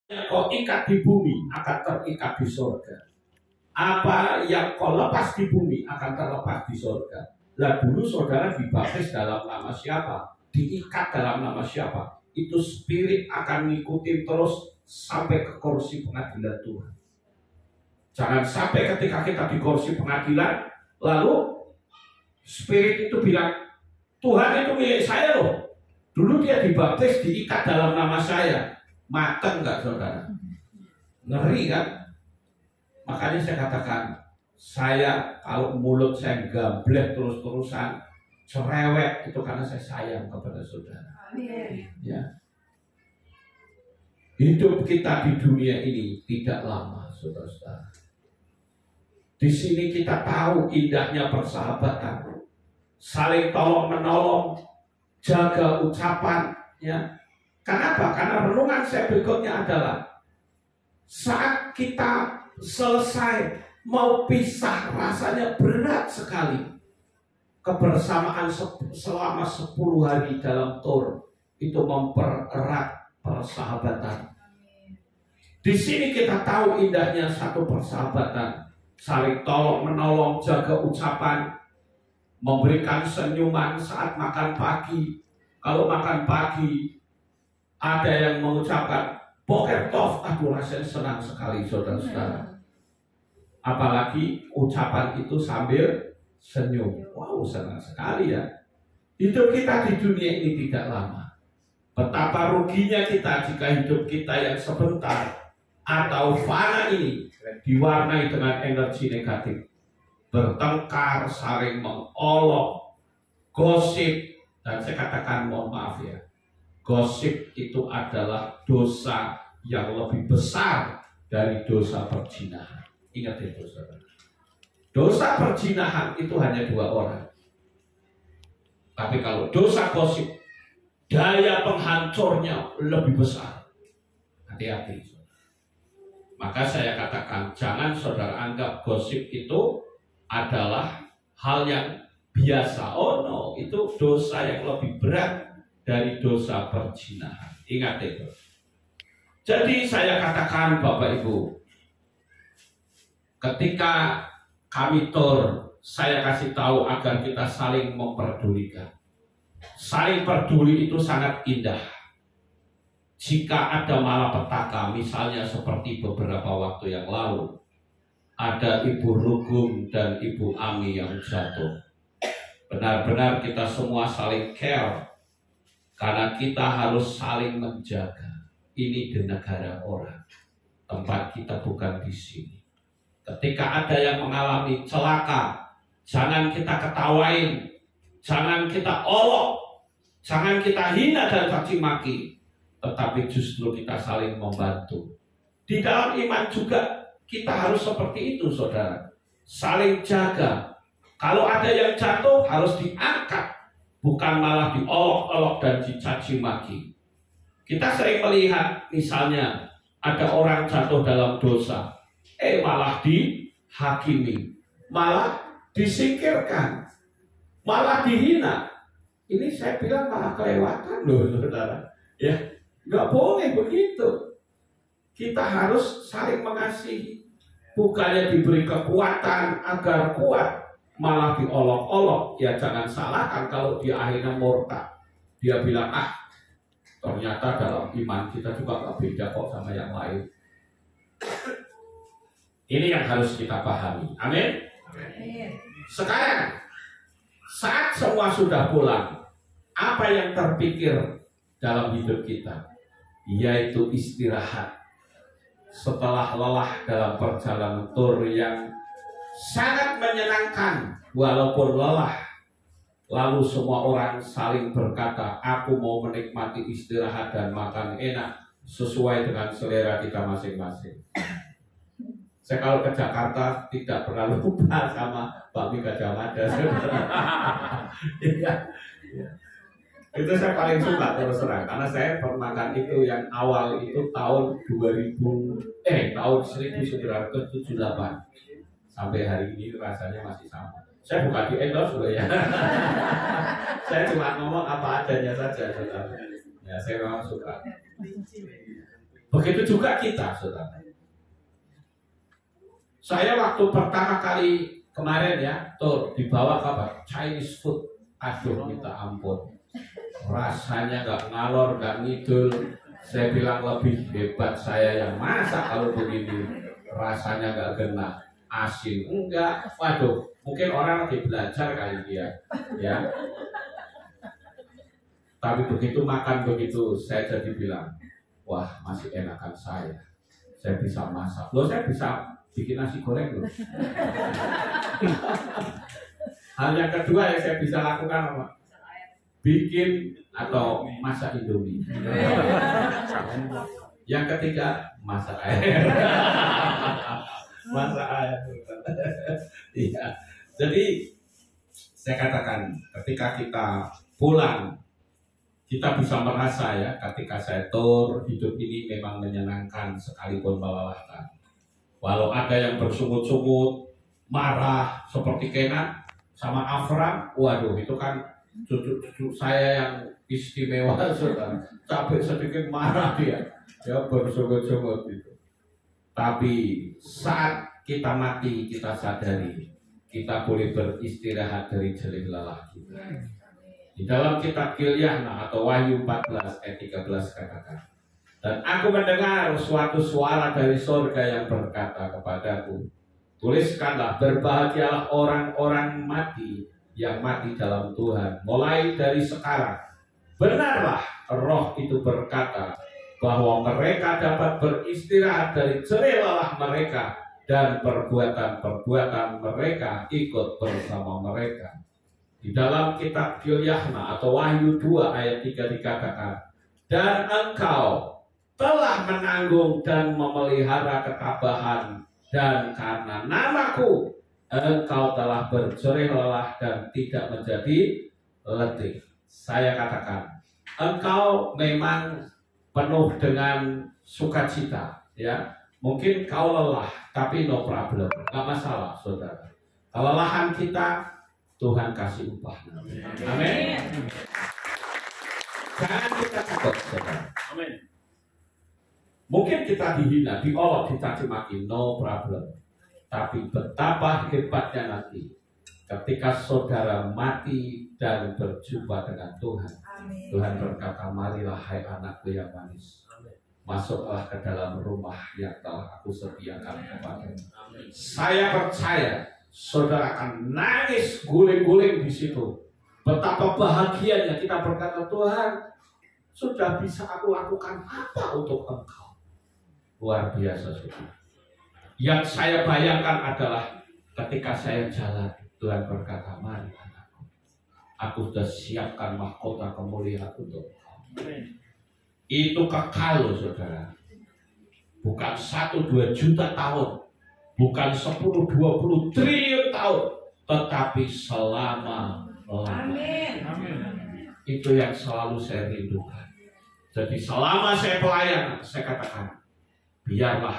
kau ikat di bumi akan terikat di surga. Apa yang kau lepas di bumi akan terlepas di surga. Lah dulu saudara dibaptis dalam nama siapa? Diikat dalam nama siapa? Itu spirit akan ngikutin terus sampai ke kursi pengadilan Tuhan. Jangan sampai ketika kita di kursi pengadilan, lalu spirit itu bilang, Tuhan itu milik saya loh. Dulu dia dibaptis diikat dalam nama saya. Mateng nggak saudara? Ngeri kan? Makanya saya katakan, saya kalau mulut saya gablek terus-terusan, cerewet, itu karena saya sayang kepada saudara. Ya. Hidup kita di dunia ini tidak lama, saudara-saudara. Di sini kita tahu indahnya persahabatan, saling tolong menolong, jaga ucapan. Ya. Kenapa? Karena renungan saya berikutnya adalah saat kita selesai mau pisah, rasanya berat sekali. Kebersamaan selama 10 hari dalam tur itu mempererat persahabatan. Di sini kita tahu indahnya satu persahabatan, saling tolong menolong, jaga ucapan, memberikan senyuman saat makan pagi. Kalau makan pagi ada yang mengucapkan Boker Tov, aduh rasanya senang sekali saudara-saudara. Apalagi ucapan itu sambil senyum. Wow, senang sekali ya. Hidup kita di dunia ini tidak lama. Betapa ruginya kita jika hidup kita yang sebentar atau fana ini diwarnai dengan energi negatif. Bertengkar, saling mengolok, gosip. Dan saya katakan mohon maaf ya, gosip itu adalah dosa yang lebih besar dari dosa perzinahan. Ingat itu saudara. Dosa perzinahan itu hanya 2 orang. Tapi kalau dosa gosip, daya penghancurnya lebih besar. Hati-hati. Maka saya katakan, jangan saudara anggap gosip itu adalah hal yang biasa. Oh no, itu dosa yang lebih berat dari dosa perzinahan. Ingat itu. Jadi saya katakan Bapak Ibu, ketika kami tur, saya kasih tahu agar kita saling memperdulikan. Saling peduli itu sangat indah. Jika ada malapetaka, misalnya seperti beberapa waktu yang lalu, ada Ibu Rugum dan Ibu Ami yang jatuh. Benar-benar kita semua saling care, karena kita harus saling menjaga. Ini di negara orang, tempat kita bukan di sini. Ketika ada yang mengalami celaka, jangan kita ketawain, jangan kita olok, jangan kita hina dan caci maki, tetapi justru kita saling membantu. Di dalam iman juga kita harus seperti itu saudara, saling jaga. Kalau ada yang jatuh harus diangkat, bukan malah diolok-olok dan dicaci maki. Kita sering melihat misalnya ada orang jatuh dalam dosa, malah dihakimi, malah disingkirkan, malah dihina. Ini saya bilang malah kelewatan loh saudara. Ya, nggak boleh begitu. Kita harus saling mengasihi, bukannya diberi kekuatan agar kuat, malah diolok-olok. Ya jangan salahkan kalau dia akhirnya murtad. Dia bilang, ternyata dalam iman kita juga gak beda kok sama yang lain. Ini yang harus kita pahami. Amin. Sekarang, saat semua sudah pulang, apa yang terpikir dalam hidup kita? Yaitu istirahat. Setelah lelah dalam perjalanan tur yang sangat menyenangkan, walaupun lelah, lalu semua orang saling berkata, aku mau menikmati istirahat dan makan enak sesuai dengan selera kita masing-masing. Saya kalau ke Jakarta tidak pernah lupa sama bakmi Gajah Mada. Ya. Itu saya paling suka terus terang, karena saya pernah makan itu yang awal itu tahun 1978 sampai hari ini rasanya masih sama. Saya bukan di endorse loh ya. Saya cuma ngomong apa adanya saja saudara. Ya saya memang suka. Begitu juga kita, saudara. Saya waktu pertama kali kemarin ya, tuh dibawa ke apa? Chinese food. Aduh, minta ampun. Rasanya nggak ngalor, nggak ngidul. Saya bilang lebih hebat saya yang masak kalau begini. Rasanya nggak kena asin, enggak. Waduh, mungkin orang lagi belajar kali dia, ya. Tapi begitu makan begitu, saya jadi bilang, wah masih enakan saya. Saya bisa masak. Loh, saya bisa bikin nasi goreng loh. Hal yang kedua yang saya bisa lakukan apa? Bikin atau masak Indomie. Yang ketiga, masak air. Masak air. Iya. Jadi saya katakan ketika kita pulang, kita bisa merasa ya, ketika saya tur, hidup ini memang menyenangkan sekalipun melelahkan. Walau ada yang bersungut-sungut, marah seperti Kenan sama Afram, waduh itu kan cucu-cucu saya yang istimewa, saudara. Capek sedikit marah dia, ya bersungut-sungut itu. Tapi saat kita mati, kita sadari kita boleh beristirahat dari jerih lelah kita. Di dalam kitab Gilyahna atau Wahyu 14 ayat 13 katakan, dan aku mendengar suatu suara dari surga yang berkata kepadaku, tuliskanlah, berbahagialah orang-orang mati yang mati dalam Tuhan mulai dari sekarang. Benarlah roh itu berkata bahwa mereka dapat beristirahat dari jerih lelah mereka, dan perbuatan-perbuatan mereka ikut bersama mereka. Di dalam kitab Gilyahna atau Wahyu 2 ayat 3 dikatakan, dan engkau telah menanggung dan memelihara ketabahan, dan karena namaku engkau telah berjerih lelah dan tidak menjadi letih. Saya katakan, engkau memang penuh dengan sukacita, ya. Mungkin kau lelah, tapi no problem, nggak masalah, saudara. Kelelahan kita Tuhan kasih upah. Amin. Jangan kita takut, saudara. Amin. Mungkin kita dihina, diolok, dicaci maki, no problem. Tapi betapa hebatnya nanti ketika saudara mati dan berjumpa dengan Tuhan. Amin. Tuhan berkata, marilah hai anakku yang manis, masuklah ke dalam rumah yang telah aku sediakan kepadamu. Saya percaya saudara akan nangis guling-guling di situ. Betapa bahagianya kita berkata, Tuhan, sudah bisa aku lakukan apa untuk Engkau? Luar biasa, saudara. Yang saya bayangkan adalah ketika saya jalan, Tuhan berkata, mari anakku, aku sudah siapkan mahkota kemuliaan untuk Engkau. Itu kekal loh, saudara. Bukan 1-2 juta tahun, bukan 10-20 triliun tahun, tetapi selama-lamanya. Itu yang selalu saya rindukan. Jadi selama saya pelayan, saya katakan, biarlah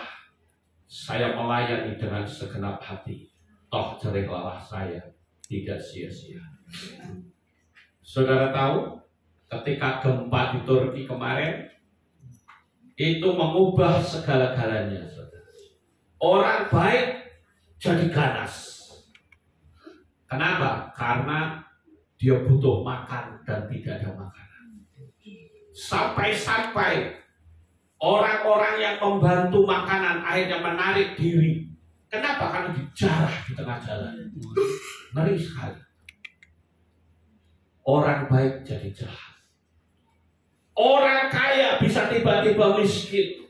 saya melayani dengan segenap hati, toh jerih lelah saya tidak sia-sia. Saudara tahu, ketika gempa di Turki kemarin, itu mengubah segala-galanya, saudara. Orang baik jadi ganas. Kenapa? Karena dia butuh makan dan tidak ada makanan. Sampai-sampai orang-orang yang membantu makanan akhirnya menarik diri. Kenapa? Karena dijarah di tengah jalan. Ngeri sekali. Orang baik jadi jahat. Orang kaya bisa tiba-tiba miskin.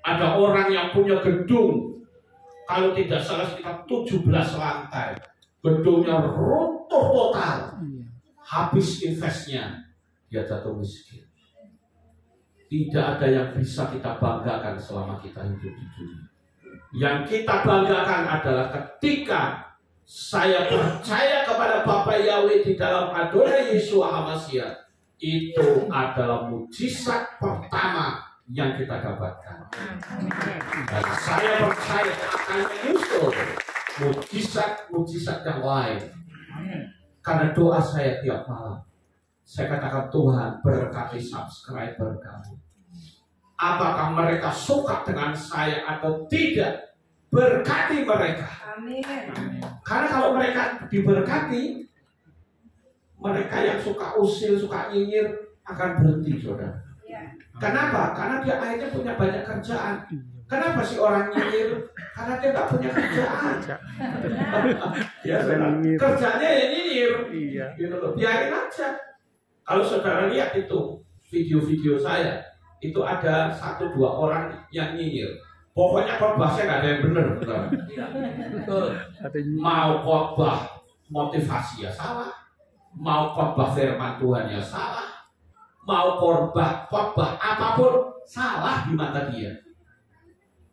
Ada orang yang punya gedung, kalau tidak salah sekitar 17 lantai. Gedungnya runtuh total. Habis investnya, dia jatuh miskin. Tidak ada yang bisa kita banggakan selama kita hidup di dunia. Yang kita banggakan adalah ketika saya percaya kepada Bapa Yahweh di dalam Adonai Yeshua HaMashiach. Itu adalah mujizat pertama yang kita dapatkan. Dan saya percaya akan menyusul mujizat-mujizat yang lain. Karena doa saya tiap malam, saya katakan, Tuhan berkati subscriber kami. apakah mereka suka dengan saya atau tidak, berkati mereka. Amin. Karena kalau mereka diberkati, mereka yang suka usil, suka nyinyir akan berhenti, saudara. Ya. Kenapa? Karena dia akhirnya punya banyak kerjaan. Kenapa sih orang nyinyir? Karena dia nggak punya kerjaan. Ya, saudara. Kerjanya ya nyinyir. Iya. Gitu loh. Biarin aja. Kalau saudara lihat itu video-video saya, itu ada 1-2 orang yang nyinyir. Pokoknya khotbah saya nggak ada yang benar, saudara. Mau khotbah motivasi ya salah, mau khotbah firman Tuhan ya salah, mau khotbah apapun salah di mata dia.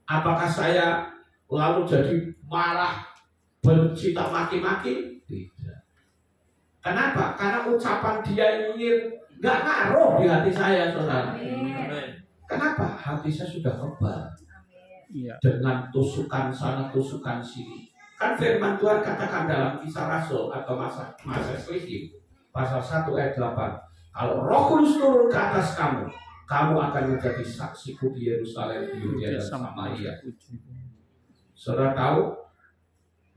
Apakah saya lalu jadi marah, benci, tak maki-maki? Tidak. Kenapa? Karena ucapan dia nyinyir nggak ngaruh di hati saya, saudara. Kenapa? Hati saya sudah kebal dengan tusukan sana, tusukan sini. Kan firman Tuhan katakan dalam Kisah Rasul atau masa selisih pasal 1 ayat 8, kalau Roh Kudus turun ke atas kamu, kamu akan menjadi saksiku di Yerusalem, di Yudea dan Samaria. Saudara tahu,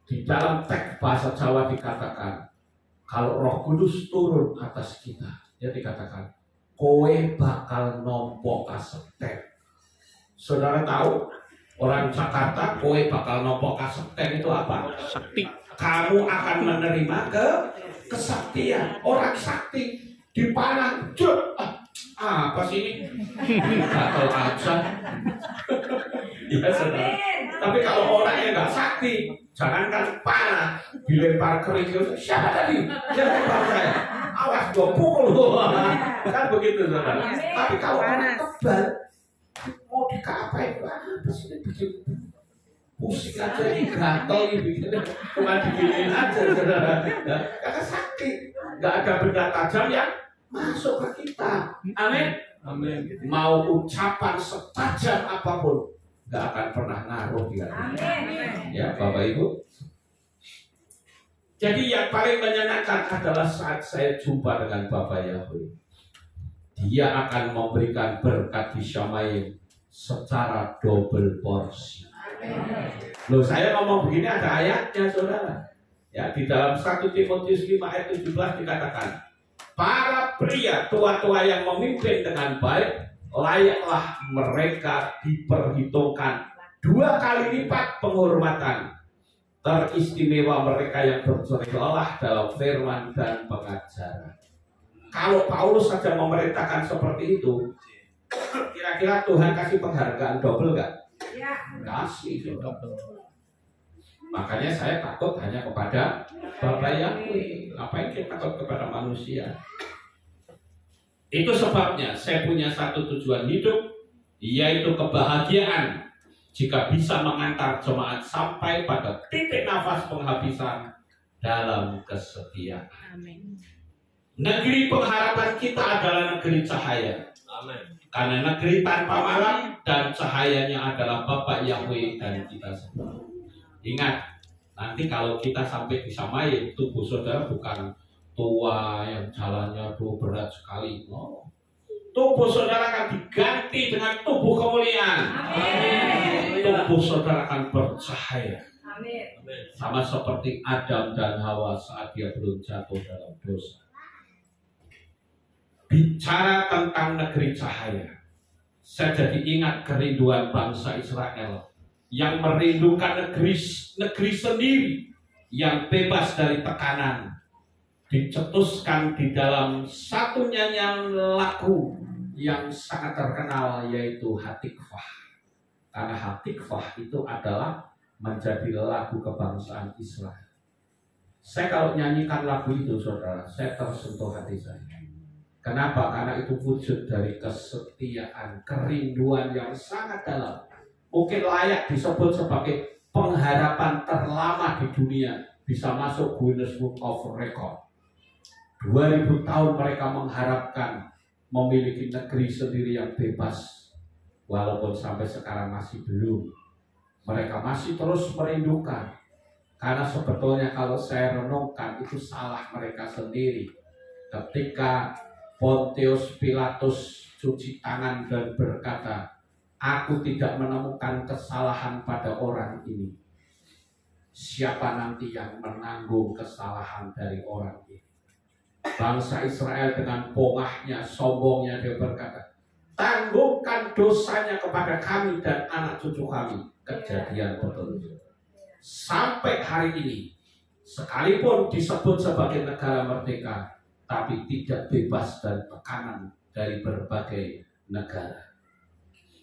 di dalam teks bahasa Jawa dikatakan, kalau Roh Kudus turun atas kita, dia dikatakan, kowe bakal nompo kaseten. Saudara tahu, orang Jakarta, kowe bakal nompo kaseten itu apa? Sakti. Kamu akan menerima kesaktian. Orang sakti dipanah, apa sih ini? Gatel aja. Ya, saudara. Tapi kalau orang yang nggak sakti, jangankan panah, dilempar kerikil, siapa tadi? Dia lempar saya. Awas gua pukul. Kan begitu, saudara. Tapi kalau orang kebal, mau dikapain? Apa sih ini bikin pusing aja, ini gatel ini, cuma diginiin aja, saudara. Karena sakti, nggak ada benda tajam yang masuk ke kita. Amin. Amin. Mau ucapan setajam apapun, nggak akan pernah ngaruh di hati. Ya, Bapak Ibu. Jadi yang paling menyenangkan adalah saat saya jumpa dengan Bapak Yahweh. Dia akan memberikan berkat di Syamaim secara double porsi. Loh, saya ngomong begini ada ayatnya, saudara. Ya, di dalam 1 Timotius 5 ayat 17 dikatakan, para pria tua-tua yang memimpin dengan baik, layaklah mereka diperhitungkan 2 kali lipat penghormatan. Teristimewa mereka yang berjerilah dalam firman dan pengajaran. Kalau Paulus saja memerintahkan seperti itu, kira-kira Tuhan kasih penghargaan double nggak? Ya. Kasih, saudara. Makanya saya takut hanya kepada Bapak Yahweh. Ngapain kita takut kepada manusia? Itu sebabnya saya punya satu tujuan hidup, yaitu kebahagiaan jika bisa mengantar jemaat sampai pada titik nafas penghabisan dalam kesetiaan. Amin. Negeri pengharapan kita adalah negeri cahaya. Amin. Karena negeri tanpa malam dan cahayanya adalah Bapak Yahweh dan kita semua. Ingat, nanti kalau kita sampai di Syamaim, tubuh saudara bukan tua yang jalannya berat sekali. No. Tubuh saudara akan diganti dengan tubuh kemuliaan. Amin. Tubuh saudara akan bercahaya. Amin. Sama seperti Adam dan Hawa saat dia belum jatuh dalam dosa. Bicara tentang negeri cahaya, saya jadi ingat kerinduan bangsa Israel yang merindukan negeri sendiri yang bebas dari tekanan. Dicetuskan di dalam satu nyanyian lagu yang sangat terkenal, yaitu Hatikvah. Karena Hatikvah itu adalah menjadi lagu kebangsaan Israel. Saya kalau nyanyikan lagu itu, saudara, saya tersentuh hati saya. Kenapa? Karena itu wujud dari kesetiaan, kerinduan yang sangat dalam. Mungkin layak disebut sebagai pengharapan terlama di dunia, bisa masuk Guinness Book of Record. 2000 tahun mereka mengharapkan memiliki negeri sendiri yang bebas, walaupun sampai sekarang masih belum. Mereka masih terus merindukan, karena sebetulnya kalau saya renungkan itu salah mereka sendiri. Ketika Pontius Pilatus cuci tangan dan berkata, aku tidak menemukan kesalahan pada orang ini. Siapa nanti yang menanggung kesalahan dari orang ini? Bangsa Israel dengan pongahnya, sombongnya dia berkata, tangguhkan dosanya kepada kami dan anak cucu kami. Kejadian betul. Sampai hari ini, sekalipun disebut sebagai negara merdeka, tapi tidak bebas dan tekanan dari berbagai negara.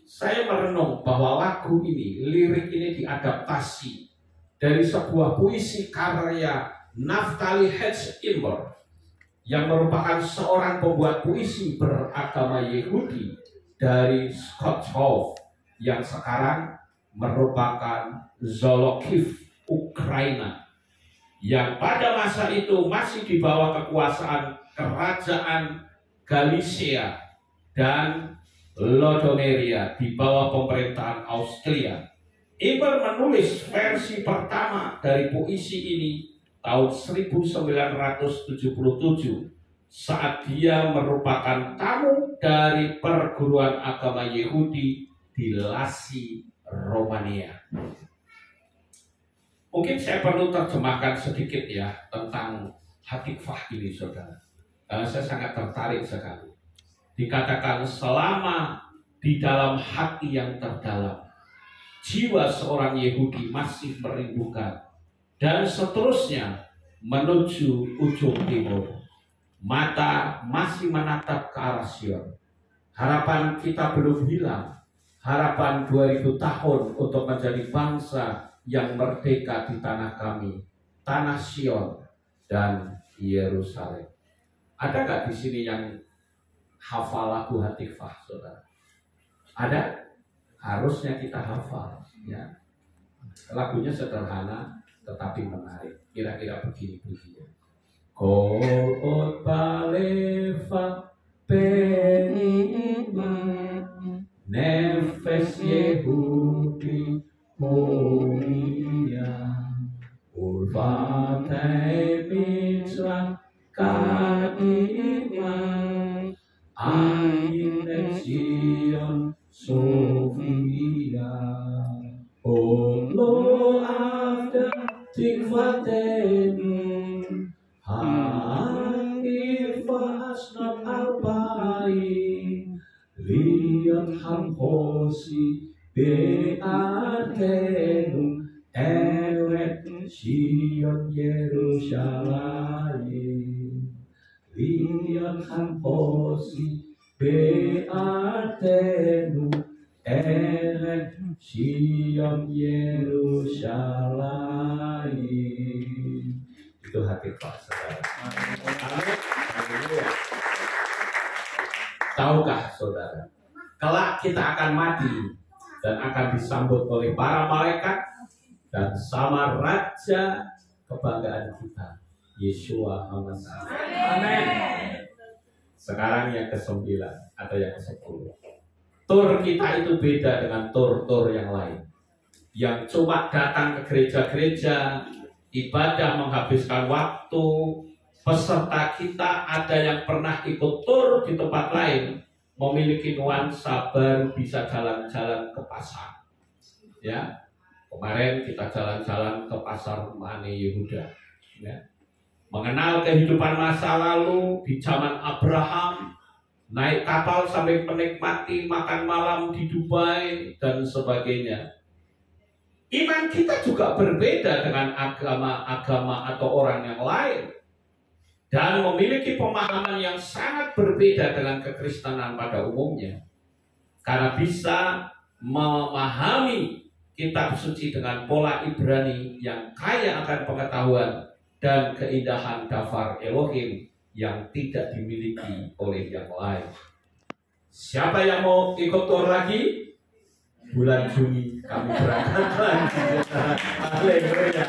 Saya merenung bahwa lagu ini, lirik ini diadaptasi dari sebuah puisi karya Naftali H. Imber yang merupakan seorang pembuat puisi beragama Yahudi dari Skotskov yang sekarang merupakan Zolokiv, Ukraina, yang pada masa itu masih di bawah kekuasaan kerajaan Galicia dan Lodomeria di bawah pemerintahan Austria. Imber menulis versi pertama dari puisi ini tahun 1977 saat dia merupakan tamu dari perguruan agama Yahudi di Lasi, Romania. Mungkin saya perlu terjemahkan sedikit ya tentang Hatikvah ini, saudara. Karena saya sangat tertarik sekali. Dikatakan selama di dalam hati yang terdalam, jiwa seorang Yahudi masih merindukan, dan seterusnya menuju ujung timur. Mata masih menatap ke arah Sion. Harapan kita belum hilang. Harapan 2000 tahun untuk menjadi bangsa yang merdeka di tanah kami, tanah Sion dan Yerusalem. Ada nggak di sini yang hafal lagu Hatikvah, saudara? Ada? Harusnya kita hafal. Ya. Lagunya sederhana tetapi menarik. Kira-kira begini bunyinya. Kol baleva penima nefes Yehudi mulia ulfatei mitzvah kaiman ayin Zion Sofia Olo ada tikvatenu Ha'ifah asnat al-ba'i Liat hamhosi be'atenu Eret Sion Yerusalem Liat hamhosi be'atenu Eret Sion Yerusalem. Itu Hatikvah, saudara. Tahukah saudara, kelak kita akan mati dan akan disambut oleh para malaikat dan sama Raja kebanggaan kita, Yeshua HaMashiach. Amin. Sekarang yang ke-9 atau yang ke-10. Tur kita itu beda dengan tur-tur yang lain, yang cuma datang ke gereja-gereja, ibadah menghabiskan waktu. Peserta kita ada yang pernah ikut tur di tempat lain, memiliki nuansa baru, bisa jalan-jalan ke pasar. Ya, kemarin kita jalan-jalan ke pasar Mane Yehuda. Ya, mengenal kehidupan masa lalu di zaman Abraham, naik kapal sampai menikmati makan malam di Dubai dan sebagainya. Iman kita juga berbeda dengan agama-agama atau orang yang lain, dan memiliki pemahaman yang sangat berbeda dengan kekristenan pada umumnya. Karena bisa memahami kitab suci dengan pola Ibrani yang kaya akan pengetahuan dan keindahan dafar Elohim yang tidak dimiliki oleh yang lain. Siapa yang mau ikut tur lagi? Bulan Juni kami berangkat lagi. Haleluya.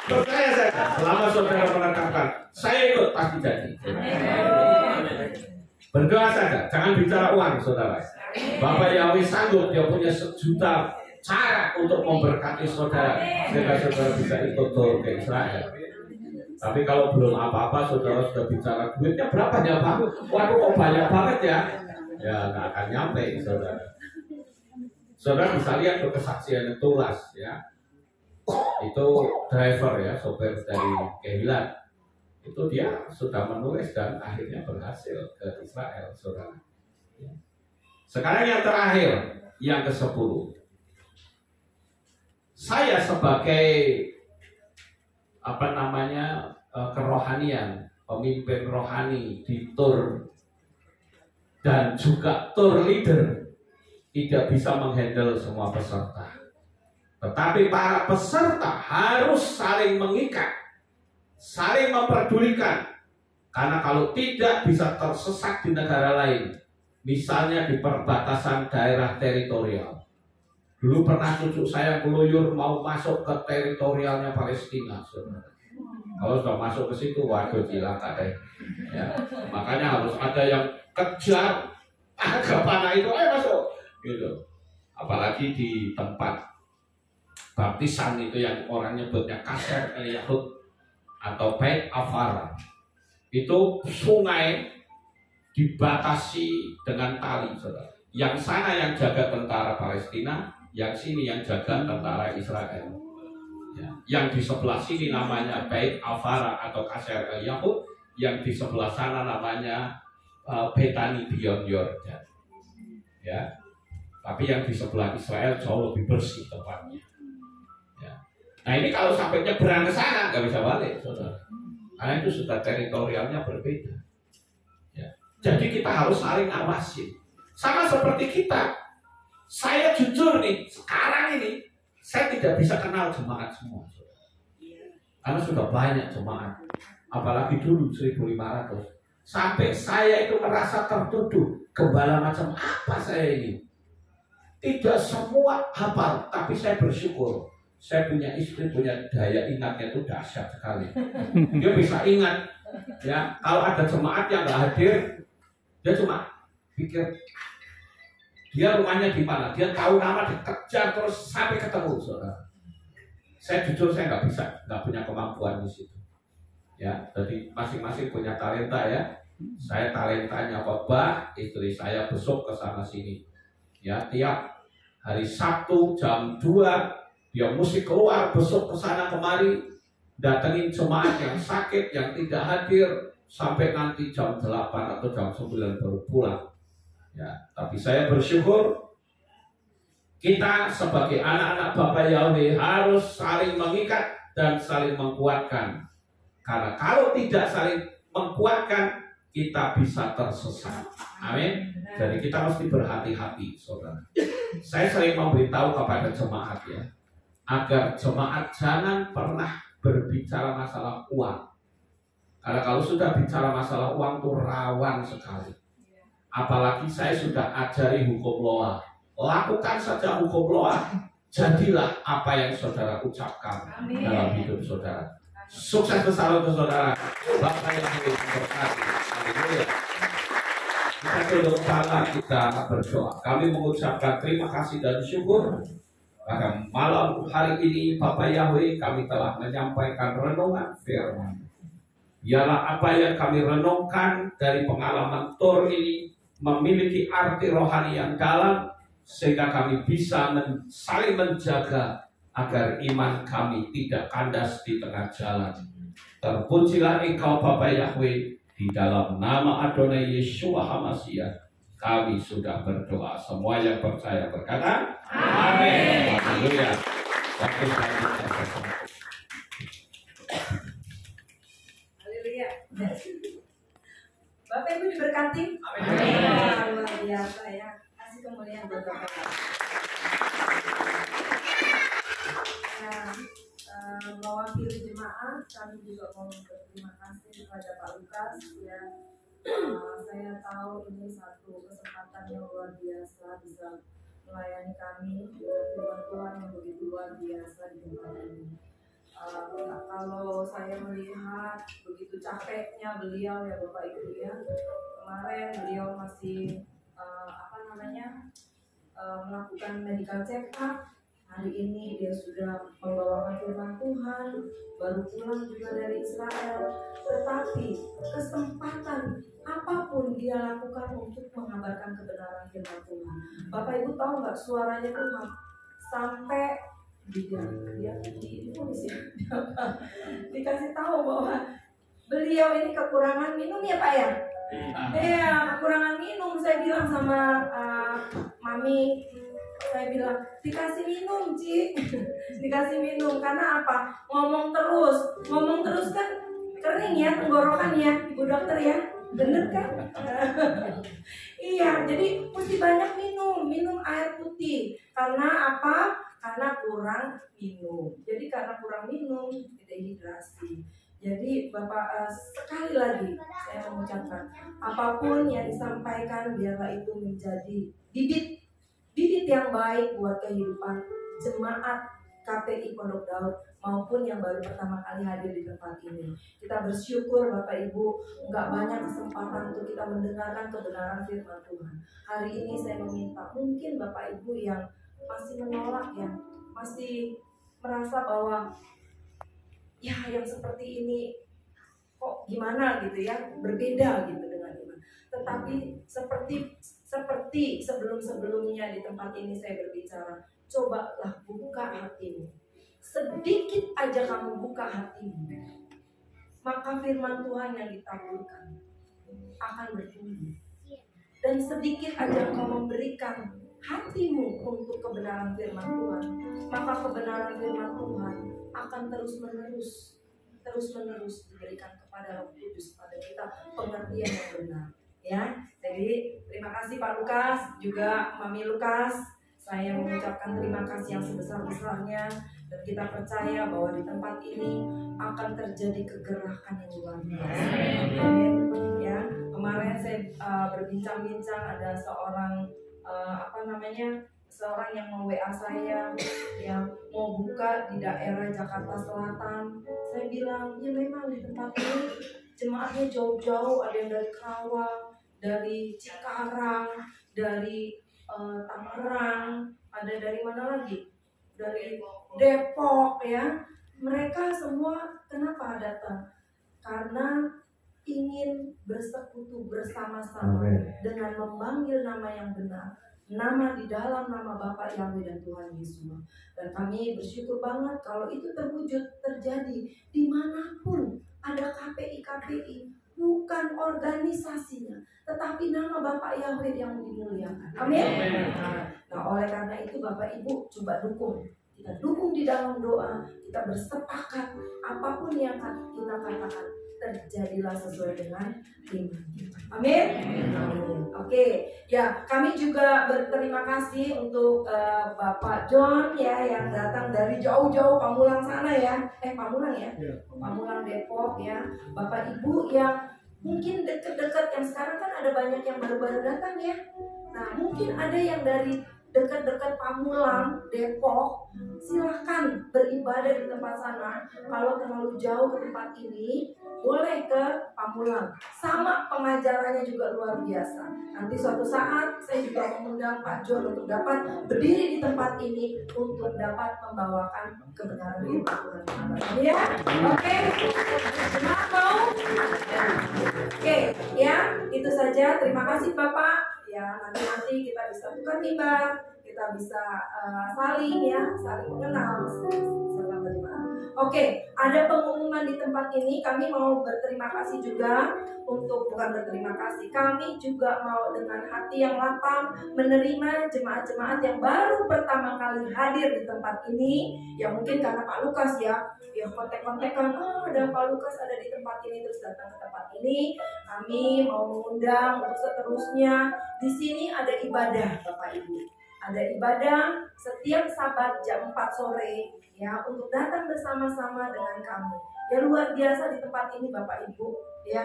Percaya saya, selama saudara menetapkan, saya ikut pasti jadi. Berdoa saja, jangan bicara uang, saudara. Bapak Yahweh sanggup, dia punya 1 juta cara untuk memberkati saudara, sehingga saudara bisa ikut tur ke Israel. Tapi kalau belum apa-apa, saudara sudah bicara duitnya berapa ya Pak? Waduh kok banyak banget ya? Ya nggak akan nyampe, saudara. Saudara bisa lihat tuh kesaksian Tulas ya. Itu driver ya, sopir dari Kehilan. Itu dia sudah menulis dan akhirnya berhasil ke Israel, saudara. Sekarang yang terakhir, yang ke-10. Saya sebagai kerohanian, pemimpin rohani di tur dan juga tour leader tidak bisa menghandle semua peserta. Tetapi para peserta harus saling mengikat, saling memperdulikan. Karena kalau tidak bisa tersesat di negara lain. Misalnya di perbatasan daerah teritorial. Dulu pernah cucu saya keluyur mau masuk ke teritorialnya Palestina. Kalau sudah masuk ke situ, waduh cilaka deh. Ya, makanya harus ada yang kejar agak panah itu, ayo masuk. Gitu. Apalagi di tempat baptisan itu yang orang nyebutnya Kasher El-Yahud atau Beit Afara. Itu sungai dibatasi dengan tali, saudara. Yang sana yang jaga tentara Palestina, yang sini yang jaga tentara Israel. Ya. Yang di sebelah sini namanya Beit Afara atau Kasher El-Yahud, yang di sebelah sana namanya Betani Beyond Jordan. Ya. Tapi yang di sebelah Israel jauh lebih bersih tempatnya. Ya. Nah ini kalau sampai nyebrang ke sana nggak bisa balik, saudara. Karena itu sudah teritorialnya berbeda. Ya. Jadi kita harus saling awasin. Sama seperti kita. Saya jujur nih, sekarang ini saya tidak bisa kenal jemaat semua, saudara. Karena sudah banyak jemaat. Apalagi dulu 1.500. Sampai saya itu merasa tertuduh. Gembala macam apa saya ini? Tidak semua hafal, tapi saya bersyukur. Saya punya istri, punya daya ingatnya itu dahsyat sekali. Dia bisa ingat, ya. Kalau ada jemaat yang nggak hadir, dia cuma pikir dia rumahnya di mana. Dia tahu nama, dikejar terus sampai ketemu, saudara. Saya jujur saya nggak punya kemampuan di situ. Ya, jadi masing-masing punya talenta ya. Saya talentanya khotbah, istri saya besok ke sana sini. Ya, tiap hari Sabtu jam 2 dia mesti keluar besok ke sana kemari, datengin jemaat yang sakit, yang tidak hadir sampai nanti jam 8 atau jam 9 baru pulang. Ya, tapi saya bersyukur kita sebagai anak-anak Bapa Yahweh harus saling mengikat dan saling menguatkan. Karena kalau tidak saling menguatkan, kita bisa tersesat. Amin. Jadi kita mesti berhati-hati, saudara. Saya sering memberitahu kepada jemaat ya, agar jemaat jangan pernah berbicara masalah uang. Karena kalau sudah bicara masalah uang itu rawan sekali. Apalagi saya sudah ajari hukum Loa. Lakukan saja hukum Loa. Jadilah apa yang saudara ucapkan. Amin. Dalam hidup saudara. Sukses bersama untuk saudara. Bapak yang berkati. Haleluya. Kita tunduk kepala, kita berdoa. Kami mengucapkan terima kasih dan syukur pada malam hari ini Bapak Yahweh kami telah menyampaikan renungan firman. Biarlah apa yang kami renungkan dari pengalaman tur ini memiliki arti rohani yang dalam sehingga kami bisa saling menjaga agar iman kami tidak kandas di tengah jalan. Terpujilah Engkau Bapa Yahweh, di dalam nama Adonai Yeshua HaMashiach kami sudah berdoa. Semua yang percaya berkata amin. Haleluya. Haleluya. Bapak Ibu diberkati. Amin. Luar biasa ya. Kasih kemuliaan buat Bapak. Mewakili jemaat, kami juga mau berterima kasih kepada Pak Lukas ya. Saya tahu ini satu kesempatan yang luar biasa bisa melayani kami dengan firman Tuhan yang begitu luar biasa di tempat ini. Kalau saya melihat begitu capeknya beliau ya Bapak Ibu ya, kemarin beliau masih melakukan medical check up. Hari ini dia sudah membawakan firman Tuhan, baru pulang juga dari Israel. Tetapi kesempatan apapun dia lakukan untuk mengabarkan kebenaran firman Tuhan. Bapak Ibu tahu nggak, suaranya tuh sampai dia dikasih tahu bahwa beliau ini kekurangan minum ya Pak ya. Iya, kekurangan minum. Saya bilang sama Mami, saya bilang dikasih minum Ci. Dikasih minum karena apa? Ngomong terus kan kering ya tenggorokannya, Ibu dokter ya, bener kan? Iya, jadi mesti banyak minum air putih. Karena apa? Karena kurang minum. Jadi karena kurang minum, dehidrasi. Jadi Bapak, sekali lagi saya mengucapkan, apapun yang disampaikan biarlah itu menjadi bibit yang baik buat kehidupan jemaat KPI Pondok Daud maupun yang baru pertama kali hadir di tempat ini. Kita bersyukur Bapak Ibu, nggak banyak kesempatan untuk kita mendengarkan kebenaran firman Tuhan. Hari ini saya meminta, mungkin Bapak Ibu yang masih menolak ya, masih merasa bahwa ya yang seperti ini kok gimana gitu ya, berbeda gitu dengan iman. Tetapi seperti sebelum-sebelumnya di tempat ini saya berbicara, cobalah buka hatimu. Sedikit aja kamu buka hatimu, maka firman Tuhan yang ditaburkan akan bertumbuh. Dan sedikit aja kau memberikan hatimu untuk kebenaran firman Tuhan, maka kebenaran firman Tuhan akan terus-menerus diberikan kepada Roh Kudus, pada kita pengertian yang benar. Ya, jadi terima kasih Pak Lukas, juga Mami Lukas. Saya mengucapkan terima kasih yang sebesar-besarnya, dan kita percaya bahwa di tempat ini akan terjadi kegerakan yang luar biasa. Ya, kemarin saya berbincang-bincang, ada seorang seorang yang mau-WA saya yang mau buka di daerah Jakarta Selatan. Saya bilang, ya memang di tempat ini jemaatnya jauh-jauh, ada yang dari Karawang, dari Cikarang, dari Tangerang, ada dari mana lagi? Dari Depok ya. Mereka semua kenapa datang? Karena ingin bersekutu bersama-sama dengan memanggil nama yang benar, nama di dalam nama Bapa Yahweh dan Tuhan Yesus. Dan kami bersyukur banget kalau itu terjadi dimanapun ada KPI, bukan organisasinya, tetapi nama Bapa Yahweh yang dimuliakan. Amin. Nah, oleh karena itu Bapak Ibu coba dukung. Kita dukung di dalam doa, kita bersepakat apapun yang kita katakan terjadilah sesuai dengan iman kita. Amin. Oke, ya kami juga berterima kasih untuk Bapak John ya yang datang dari jauh-jauh Pamulang sana ya. Pamulang ya. Pamulang Depok ya. Bapak Ibu yang mungkin dekat-dekat, yang sekarang kan ada banyak yang baru-baru datang ya. Nah, mungkin ada yang dari dekat-dekat Pamulang, Depok, silahkan beribadah di tempat sana. Kalau terlalu jauh ke tempat ini, boleh ke Pamulang. Sama pengajarannya juga luar biasa. Nanti suatu saat saya juga mengundang Pak John untuk dapat berdiri di tempat ini untuk dapat membawakan kebenaran firman Tuhan. Ya, oke. Semangat mau? Oke, ya itu saja. Terima kasih Bapak. Ya, nanti kita bisa tukar mimbar, kita bisa saling mengenal. Oke, ada pengumuman di tempat ini. Kami mau berterima kasih juga kami juga mau dengan hati yang lapang menerima jemaat-jemaat yang baru pertama kali hadir di tempat ini. Ya mungkin karena Pak Lukas ya kontek-kontekan, ada Pak Lukas ada di tempat ini, terus datang ke tempat ini. Kami mau mengundang untuk seterusnya. Di sini ada ibadah Bapak Ibu. Ada ibadah setiap Sabat jam 4 sore ya, untuk datang bersama-sama dengan kami. Ya luar biasa di tempat ini Bapak Ibu ya.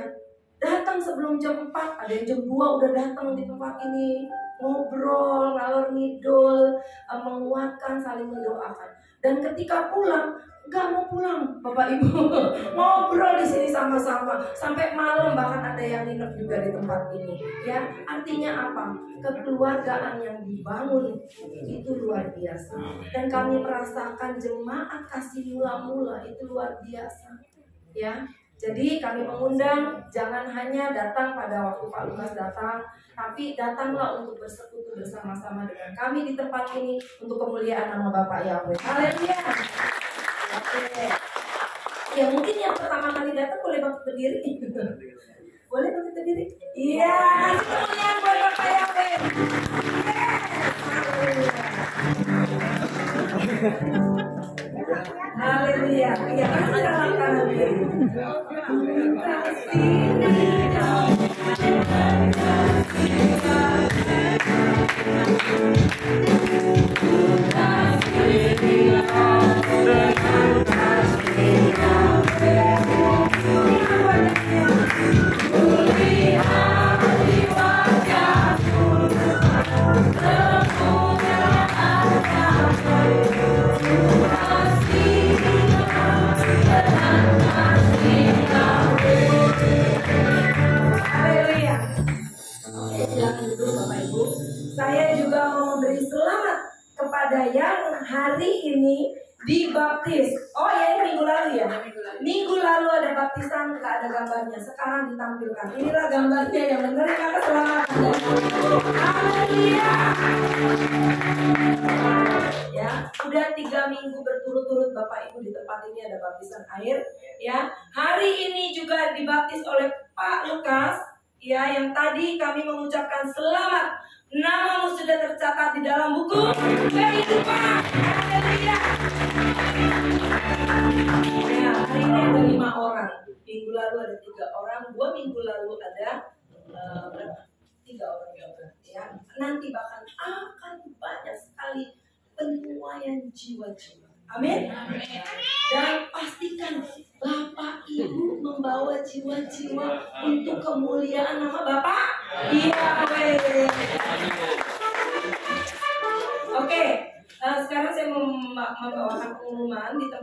Datang sebelum jam 4, ada yang jam 2 udah datang di tempat ini, ngobrol, ngalor ngidul, menguatkan, saling mendoakan. Dan ketika pulang, nggak mau pulang, Bapak Ibu. Ngobrol di sini sama-sama sampai malam, bahkan ada yang nginep juga di tempat ini. Ya, artinya apa? Kekeluargaan yang dibangun itu luar biasa. Dan kami merasakan jemaat kasih mula-mula itu luar biasa. Ya, jadi kami mengundang jangan hanya datang pada waktu Pak Lukas datang, tapi datanglah untuk bersekutu bersama-sama dengan kami di tempat ini untuk kemuliaan nama Bapak Yahweh. Haleluya. Oke. Ya mungkin yang pertama kali datang boleh bangkit berdiri. Boleh bangkit berdiri? Iya, kasih kemuliaan buat Bapak Yahweh. Haleluya. Iya, kasih dalam kanan diri. Saya juga mau memberi selamat kepada yang hari ini dibaptis. Oh ya, ini minggu lalu ya. Minggu lalu ada baptisan, nggak ada gambarnya. Sekarang ditampilkan. Inilah gambarnya yang menerima keselamatan. Haleluya. Ya, udah 3 minggu berturut-turut Bapak Ibu di tempat ini ada baptisan air. Ya, hari ini juga dibaptis oleh Pak Lukas. Ya, yang tadi kami mengucapkan selamat. Namamu sudah tercatat di dalam buku kehidupan. Haleluya. Ya, hari ini ada 5 orang. Minggu lalu ada 3 orang. 2 minggu lalu ada berapa? 3 orang juga. Ya, nanti bahkan akan banyak sekali penuaian jiwa-jiwa. Amin. Dan pastikan Bapak Ibu membawa jiwa-jiwa untuk kemuliaan nama Bapak Yahweh. Oke, sekarang saya membawakan pengumuman di tempat